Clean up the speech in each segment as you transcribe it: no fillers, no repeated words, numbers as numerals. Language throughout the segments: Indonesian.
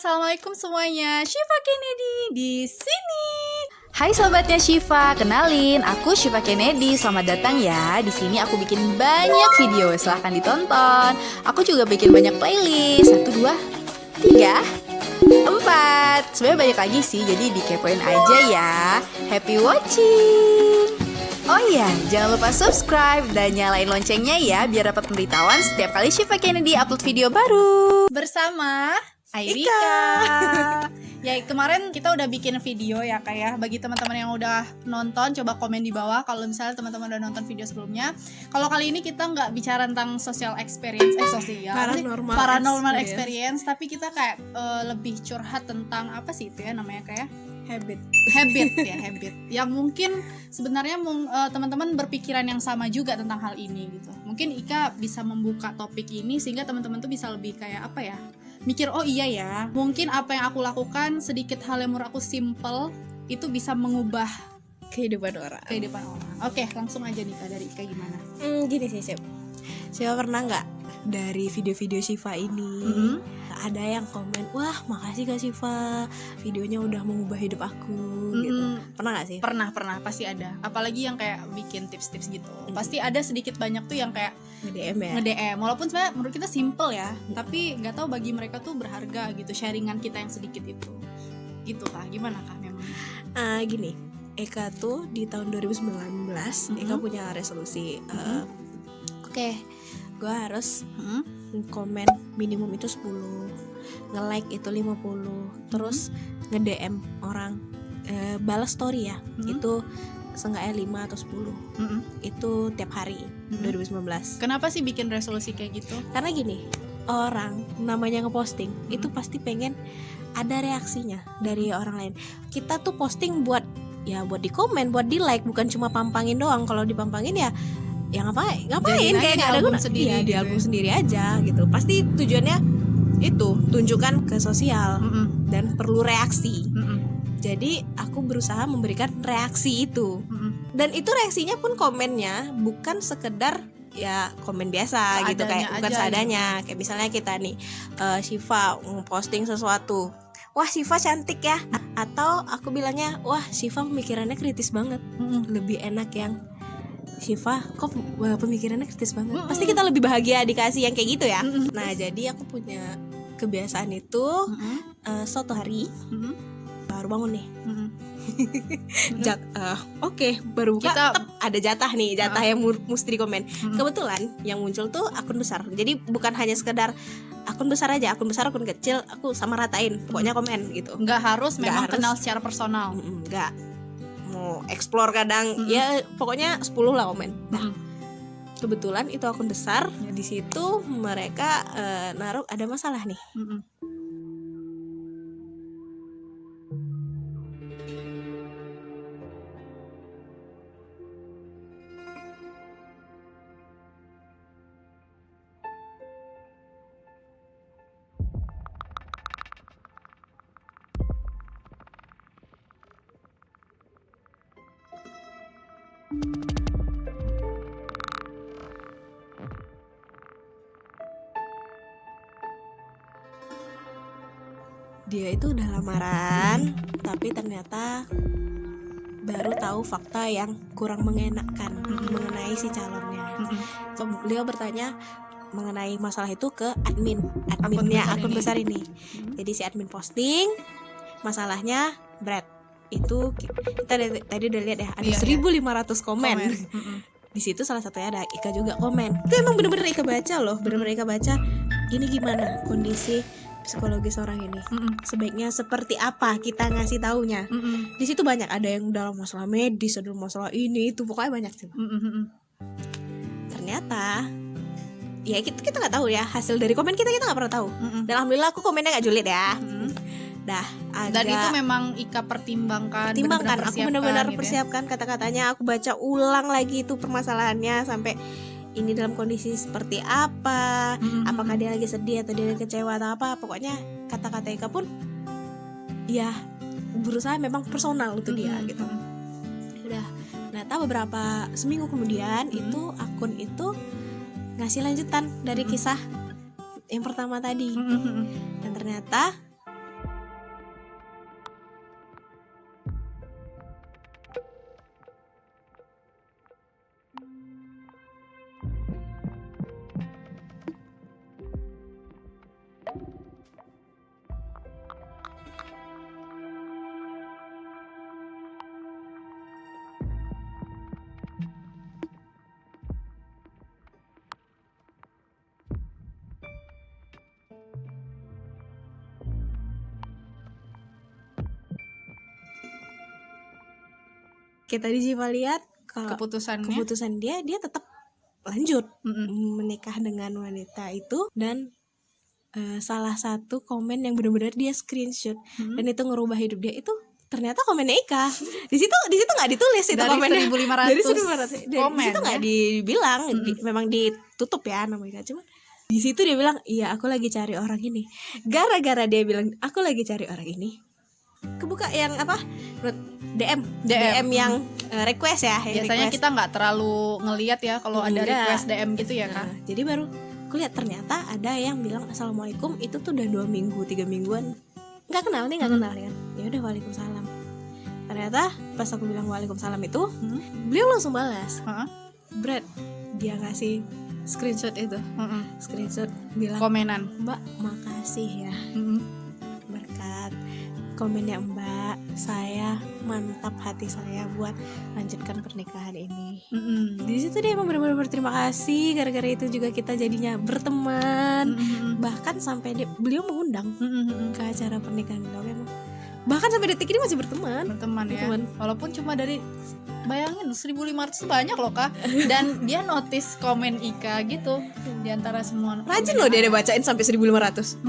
assalamualaikum semuanya. Syifa Kennedy di sini. Hai sobatnya Syifa, kenalin aku Syifa Kennedy. Selamat datang ya. Di sini aku bikin banyak video, silahkan ditonton. Aku juga bikin banyak playlist. 1, 2, 3, 4. Sebenarnya banyak lagi sih, jadi dikepoin aja ya. Happy watching. Oh iya, jangan lupa subscribe dan nyalain loncengnya ya, biar dapat pemberitahuan setiap kali Syifa Kennedy upload video baru. Bersama Airika. Ya, kemarin kita udah bikin video ya kayak bagi teman-teman yang udah nonton, coba komen di bawah kalau misalnya teman-teman udah nonton video sebelumnya. Kalau kali ini kita nggak bicara tentang social experience, paranormal experience, tapi kita kayak lebih curhat tentang apa sih itu ya namanya kayak habit yang mungkin sebenarnya teman-teman berpikiran yang sama juga tentang hal ini gitu. Mungkin Ika bisa membuka topik ini sehingga teman-teman tuh bisa lebih kayak apa ya, mikir oh iya ya, mungkin apa yang aku lakukan sedikit hal yang menurut aku simple itu bisa mengubah kehidupan orang. Oke, langsung aja nih Kak, dari Ika gimana? Gini sih Syifa pernah nggak dari video-video Syifa ini ada yang komen, wah makasih Kak Syifa, videonya udah mengubah hidup aku gitu. Pernah nggak sih? Pernah pasti ada. Apalagi yang kayak bikin tips-tips gitu. Pasti ada sedikit banyak tuh yang kayak nge-DM. Walaupun sebenarnya menurut kita simple ya, tapi nggak tahu bagi mereka tuh berharga gitu sharingan kita yang sedikit itu. Gitu Kak, gimana Kak memang? Gini, Eka tuh di tahun 2019 Eka punya resolusi. Oke, gue harus komen minimum itu 10, nge-like itu 50, terus nge-DM orang, balas story ya, itu seenggaknya 5 atau 10, itu tiap hari. 2019. Kenapa sih bikin resolusi kayak gitu? Karena gini, orang namanya ngeposting itu pasti pengen ada reaksinya dari orang lain. Kita tuh posting buat di komen, buat di like, bukan cuma pampangin doang. Kalau dipampangin ya ngapain kayak nggak ada guna. Iya, di album sendiri aja gitu. Pasti tujuannya itu tunjukkan ke sosial dan perlu reaksi. Jadi aku berusaha memberikan reaksi itu. Dan itu reaksinya pun komennya bukan sekedar ya komen biasa gitu, kayak bukan seadanya. Kayak misalnya kita nih Syifa posting sesuatu, wah Syifa cantik ya, atau aku bilangnya wah Syifa pemikirannya kritis banget. Lebih enak yang Syifa kok pemikirannya kritis banget. Pasti kita lebih bahagia dikasih yang kayak gitu ya. Nah jadi aku punya kebiasaan itu, suatu hari baru bangun nih, baru buka tetap ada jatah yang mesti dikomen. Kebetulan yang muncul tuh akun besar, jadi bukan hanya sekedar akun besar aja, akun besar akun kecil aku sama ratain, pokoknya komen gitu. Nggak harus memang kenal secara personal. Nggak mau explore kadang ya pokoknya 10 lah komen. Nah kebetulan itu akun besar, di situ mereka naruh ada masalah nih. Dia itu udah lamaran, tapi ternyata baru tahu fakta yang kurang mengenakan mengenai si calonnya. Beliau bertanya mengenai masalah itu ke adminnya akun besar ini. Jadi si admin posting masalahnya berat. Itu kita tadi udah lihat ya, ada 1.500 komen. Di situ salah satunya ada Ika juga komen. Itu emang bener-bener Ika baca loh, bener-bener Ika baca. Ini gimana kondisi psikologis orang ini, sebaiknya seperti apa kita ngasih taunya. Di situ banyak, ada yang dalam masalah medis, ada masalah ini itu, pokoknya banyak sih. Ternyata ya kita nggak tahu ya, hasil dari komen kita nggak pernah tahu. Dan alhamdulillah aku komennya nggak julid ya. Dan itu memang Ika pertimbangkan, aku benar-benar gitu persiapkan kata-katanya, aku baca ulang lagi itu permasalahannya sampai ini dalam kondisi seperti apa, apakah dia lagi sedih atau dia lagi kecewa atau apa. Pokoknya kata-kata Ika pun ya berusaha memang personal untuk dia gitu. Udah, ternyata beberapa seminggu kemudian itu akun itu ngasih lanjutan dari kisah yang pertama tadi. Dan ternyata kita di Syifa lihat kalau Keputusannya. keputusan dia tetap lanjut Mm-mm. menikah dengan wanita itu. Dan salah satu komen yang benar-benar dia screenshot Mm-mm. dan itu ngerubah hidup dia itu ternyata komennya Ika. Di situ nggak ditulis itu Dari komennya. 1.500 Dari 1.500. Di komen, situ nggak ya? dibilang, Mm-mm. memang ditutup ya namanya. Cuman di situ dia bilang, iya aku lagi cari orang ini. Gara-gara dia bilang aku lagi cari orang ini, kebuka yang apa? DM yang request ya. Yang Biasanya request. kita nggak terlalu ngelihat ya kalau ada Enggak. request DM gitu ya kan. Nah, jadi baru aku lihat ternyata ada yang bilang assalamualaikum, itu tuh udah 2 minggu 3 mingguan nggak kenal nih, nggak kenal kan. Ya udah waalaikumsalam. Ternyata pas aku bilang waalaikumsalam itu beliau langsung balas. Heeh. Brad, dia ngasih screenshot itu, Mm-mm. screenshot bilang, Komenan. Mbak makasih ya Mm-mm. berkat komennya Mbak, saya mantap hati saya buat lanjutkan pernikahan ini. Mm-mm. Di situ dia emang benar-benar berterima kasih, gara-gara itu juga kita jadinya berteman. Mm-mm. Bahkan sampai beliau mengundang Mm-mm. ke acara pernikahan beliau memang. Bahkan sampai detik ini masih berteman. Berteman ya. Berteman. Walaupun cuma dari, bayangin 1.500 itu banyak loh Kak. Dan dia notice komen Ika gitu di antara semua. Rajin komen loh dia yang ada. bacain sampai 1.500.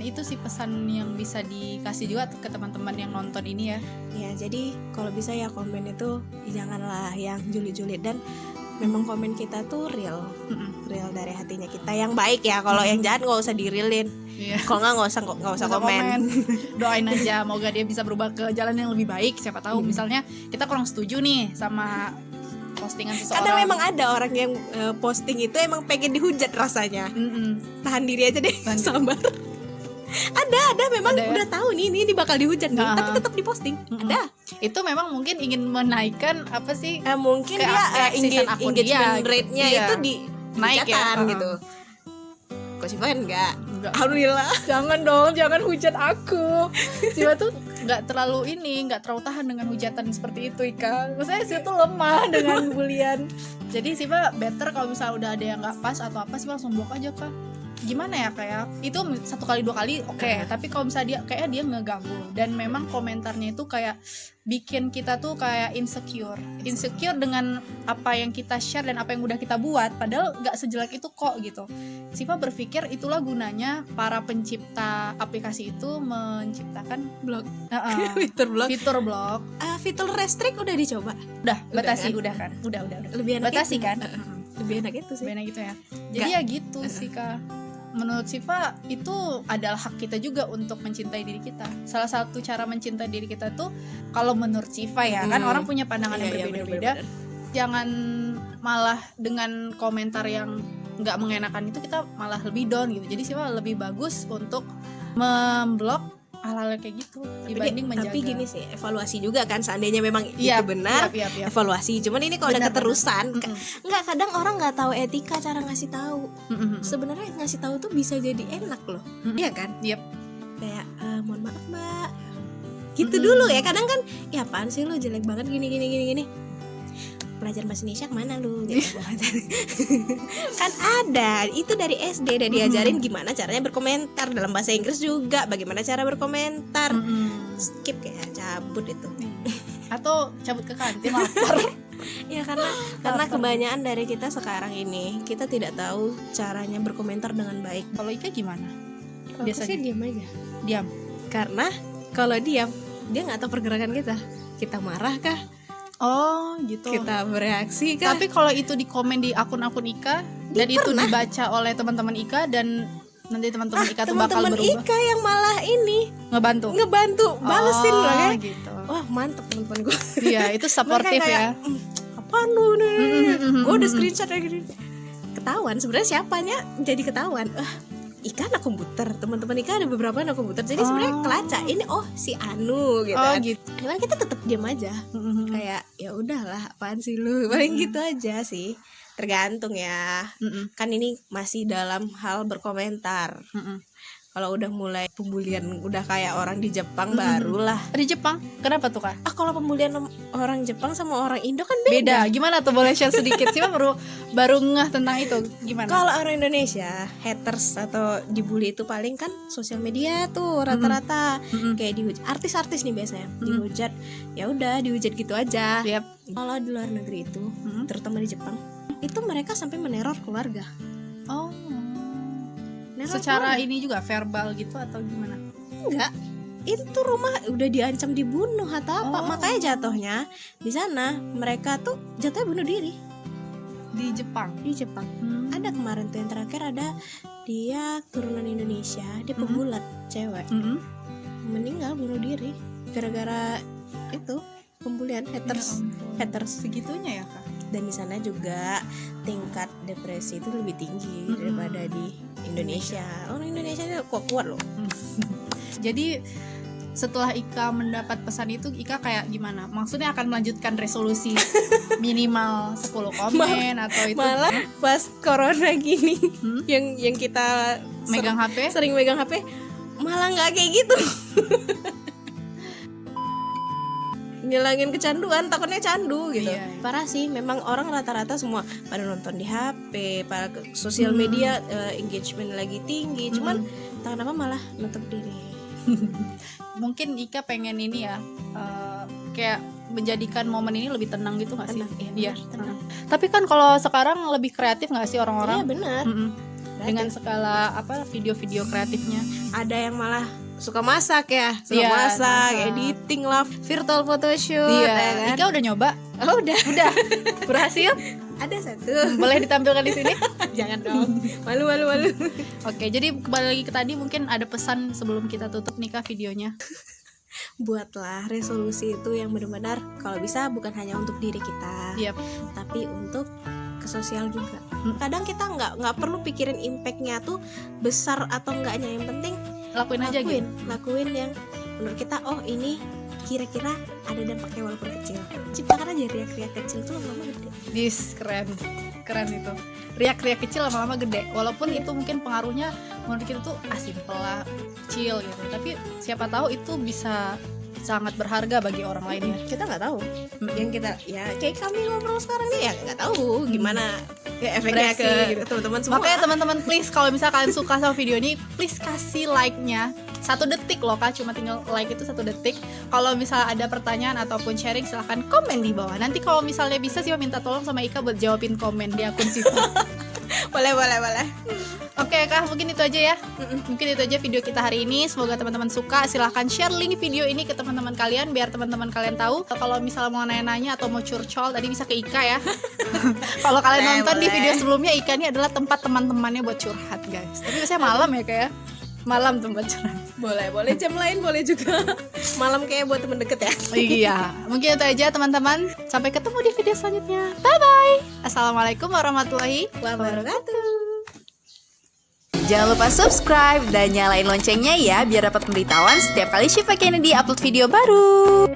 Itu sih pesan yang bisa dikasih juga ke teman-teman yang nonton ini ya. Ya jadi kalau bisa ya komen itu janganlah yang julid-julid, dan memang komen kita tuh real dari hatinya kita yang baik ya. Kalau yang jahat nggak usah dirilin. Iya. Kalau nggak usah komen. Doain aja, moga dia bisa berubah ke jalan yang lebih baik. Siapa tahu misalnya kita kurang setuju nih sama postingan seseorang. Kadang memang ada orang yang posting itu emang pengen dihujat rasanya. Tahan diri aja deh, Tahan diri. sabar. ada memang Ada ya? udah tahu nih ini bakal dihujat nih, Nah. tapi tetap diposting. Ada. Itu memang mungkin ingin menaikkan apa sih, Mungkin Kayak dia keeksisan akun dia, engagement gitu. rate-nya Iya. itu di Naik ya. hujatan gitu. Kok sih kan enggak? Enggak. Alhamdulillah. Jangan dong, jangan hujat aku. Siva tuh nggak terlalu tahan dengan hujatan seperti itu Ika. Maksudnya Siva tuh lemah dengan bulian. Jadi Siva better kalau misalnya udah ada yang nggak pas atau apa, Siva langsung blok aja Kak. Gimana ya kayak itu 1 kali 2 kali oke. Tapi kalau misalnya dia ngeganggu dan memang komentarnya itu kayak bikin kita tuh kayak insecure dengan apa yang kita share dan apa yang udah kita buat, padahal nggak sejelek itu kok gitu. Siva berpikir itulah gunanya para pencipta aplikasi itu menciptakan Blog. fitur Fitur blog. blog. Fitur restrict udah dicoba. Udah batasi, kan? udah kan, udah Lebih enak batasi itu. kan. Lebih enak itu sih. Sebenarnya gitu ya. Jadi ya gitu sih Kak. Menurut Siva itu adalah hak kita juga untuk mencintai diri kita. Salah satu cara mencintai diri kita tuh, kalau menurut Siva ya, kan orang punya pandangan yang Iya, berbeda-beda. Jangan malah dengan komentar yang nggak mengenakan itu kita malah lebih down gitu. Jadi Siva lebih bagus untuk memblok hal-hal kayak gitu dibanding menjaga. Tapi gini sih, evaluasi juga kan, seandainya memang Iya, itu benar, iya. evaluasi. Cuman ini kalau udah Benar, keterusan, Mm-mm. nggak, kadang orang nggak tahu etika cara ngasih tahu. Mm-mm. Sebenarnya ngasih tahu tuh bisa jadi enak loh. Mm-mm. Iya kan? Yep. Kayak mohon maaf Mbak. Gitu dulu ya. Kadang kan, ya apaan sih lu jelek banget gini. Pelajar bahasa Indonesia kemana lu? Gitu. Kan ada, itu dari SD udah diajarin gimana caranya berkomentar. Dalam bahasa Inggris juga bagaimana cara berkomentar. Mm-mm. Skip kayak cabut itu. Atau cabut ke kantin lapar. Ya karena kebanyakan dari kita sekarang ini kita tidak tahu caranya berkomentar dengan baik. Kalau Ika gimana? Biasanya Biasanya diam aja. diam. Karena kalau diam dia nggak tahu pergerakan kita. Kita marah kah? Oh gitu. Kita bereaksi kah? Tapi kalau itu di komen di akun-akun Ika dan itu dibaca oleh teman-teman Ika dan nanti teman-teman Ika tuh bakal teman-teman berubah, Ika yang malah ini ngebantu balesin loh ya. gitu. Wah mantep teman-teman gue. Iya, itu supportive ya. Apaan lu nih? Mm-mm. Gue udah screenshot kayak gini. Ketahuan sebenarnya siapanya, jadi ketahuan. Ika anak komputer, teman-teman Ika ada beberapa anak komputer. Jadi sebenarnya kelacak ini si Anu gitu. Oh kan. gitu. Cuman kita tetap diam aja. Kayak ya udahlah, apaan sih lu? Paling gitu aja sih. Tergantung ya. Kan ini masih dalam hal berkomentar. Kalau udah mulai pembulian udah kayak orang di Jepang barulah. Di Jepang, kenapa tuh Kak? Kalau pembulian orang Jepang sama orang Indo kan Beda. Gimana tuh, boleh share sedikit sih? baru ngeh tentang itu. Gimana? Kalau orang Indonesia, haters atau dibully itu paling kan sosial media tuh rata-rata kayak dihujat. Artis-artis nih biasanya dihujat, ya udah dihujat gitu aja. Yep. Kalau di luar negeri itu, terutama di Jepang, itu mereka sampai meneror keluarga. Oh. Neror Secara keluarga. ini juga verbal gitu atau gimana? Enggak. Itu rumah udah diancam dibunuh atau apa. Oh. Makanya jatuhnya di sana mereka tuh jatuhnya bunuh diri Di Jepang. di Jepang. Ada kemarin tuh yang terakhir ada dia turunan Indonesia, dia pegulat cewek meninggal bunuh diri gara-gara itu pembulian haters. Segitunya ya Kak? Dan di sana juga tingkat depresi itu lebih tinggi daripada di Indonesia. Orang Indonesia itu kuat loh. Jadi setelah Ika mendapat pesan itu, Ika kayak gimana? Maksudnya akan melanjutkan resolusi minimal 10 komen atau itu? Malah pas corona gini yang kita Megang HP? sering megang HP malah nggak kayak gitu. Ngilangin kecanduan, takutnya candu gitu. Iya. Parah sih, memang orang rata-rata semua pada nonton di HP, pada sosial media engagement lagi tinggi. Cuman entah kenapa malah nutup diri. Mungkin Ika pengen ini ya, kayak menjadikan momen ini lebih tenang gitu nggak sih? Tenang, Iya, benar, tenang. Tapi kan kalau sekarang lebih kreatif nggak sih Iya orang-orang? benar. Dengan segala video-video kreatifnya. Ada yang malah suka masak ya, suka Iya, masak, masak. editing lah, virtual photoshoot. Iya. ya kan? Ika udah nyoba? Oh, udah. Berhasil? Ada satu. Boleh ditampilkan di sini? Jangan dong. Malu. Oke, jadi kembali lagi ke tadi, mungkin ada pesan sebelum kita tutup nih Kak videonya. Buatlah resolusi itu yang benar-benar kalau bisa bukan hanya untuk diri kita, Yap. tapi untuk ke sosial juga. Kadang kita nggak perlu pikirin impactnya tuh besar atau enggaknya, yang penting Lakuin aja gitu. lakuin yang menurut kita, oh ini kira-kira ada dampaknya walaupun kecil. Ciptakan aja riak-riak kecil tuh lama-lama gede. Keren itu. Riak-riak kecil lama-lama gede. Walaupun itu mungkin pengaruhnya menurut kita tuh simple lah, kecil gitu. Tapi siapa tahu itu bisa sangat berharga bagi orang lain ya. Kita nggak tahu. Yang kita ya kayak kami ngobrol sekarang nih ya nggak tahu gimana ya efeknya Bereaksi ke gitu. teman-teman semua. Makanya teman-teman please, kalau misalnya kalian suka sama video ini, please kasih like-nya 1 detik loh Kak, cuma tinggal like itu 1 detik. Kalau misalnya ada pertanyaan ataupun sharing, silahkan komen di bawah. Nanti kalau misalnya bisa Siva minta tolong sama Ika buat jawabin komen di akun Siva. boleh. Oke Kak, mungkin itu aja ya. Mungkin itu aja video kita hari ini. Semoga teman-teman suka. Silahkan share link video ini ke teman-teman kalian biar teman-teman kalian tahu. Kalau misalnya mau nanya-nanya atau mau curcol, tadi bisa ke Ika ya. Kalau kalian nonton di video sebelumnya, Ika ini adalah tempat teman-temannya buat curhat guys. Tapi biasanya malam ya Kak ya. Malam tempat curhat. Boleh jam lain boleh juga. Malam kayak buat temen deket ya. Iya, mungkin itu aja teman-teman. Sampai ketemu di video selanjutnya. Bye-bye. Assalamualaikum warahmatullahi Wabarakatuh. Jangan lupa subscribe dan nyalain loncengnya ya, biar dapat pemberitahuan setiap kali Shiva Kennedy upload video baru.